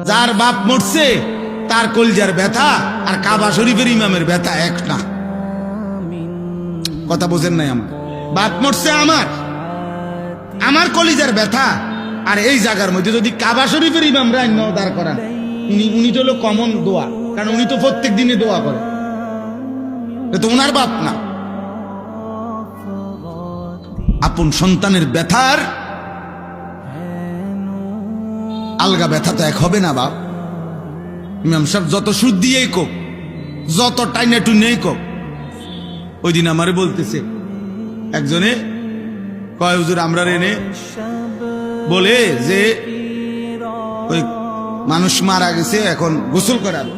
যার বাপ মরছে তার কলজার ব্যথা আর কাবা শরীফের ইমামের ব্যথা এক না। কথা বোঝেন নাই? আমার বাপ মরছে, আমার কলিজার ব্যথা, আর এই জায়গার মধ্যে যদি কাবা শরীফের ইমামরা দাঁড় করান, উনি তো হলো কমন দোয়া, কারণ উনি তো প্রত্যেক দিনে দোয়া করে, তো ওনার বাপ না। আপন সন্তানের ব্যথার আলগা ব্যথা তো এক হবে না বাপ। ইমাম সাহেব যত সুদ দিয়েই কোক, যত টাইনে টুনেই কোক। ওই দিন আমারে বলতেছে একজনে, কয় হুজুর আমরা এনে বলে যে ওই মানুষ মারা গেছে, এখন গোসল করাবে,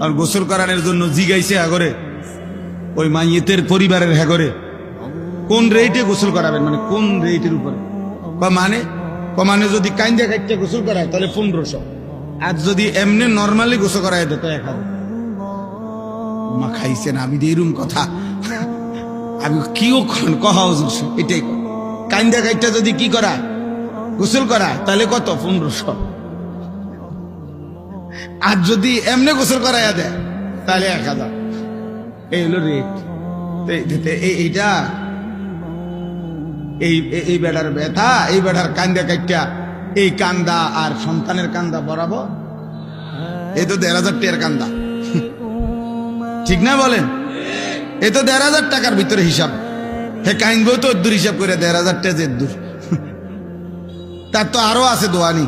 আর গোসল করানোর জন্য জিগাইছে আগরে ওই মাইয়েতের পরিবারের হ্যাগরে কোন রেটে গোসল করাবেন, মানে কোন রেটের উপরে। মানে যদি কাইন্দা কাইতে গোসল করায় তাহলে 1500, আর যদি এমনি নর্মালি গোসল করায় দেয় তো 1000। মা খাইছে না, আমি এরকম কথা আমি কিও কহা এটাই, কাইন্দা কাইটা যদি কি করায় গোসল করায় তাহলে কত? 1500। আর যদি এমনি গোসল করাইয়া দেয় তাহলে 1000। এই হলো রেট। এইটা এই বেড়ার ব্যথা, এই বেড়ার কান্দা কাইটা, এই কান্দা আর সন্তানের কান্দা বরাবর, এই তো 1500 টাকার কান্দা, ঠিক না বলেন? এই তো 1500 টাকার ভিতরে হিসাব। হে কাইনবো তো দূর হিসাব করে 1500 টাকা যে দূর, তার তো আরো আছে দোয়ানি।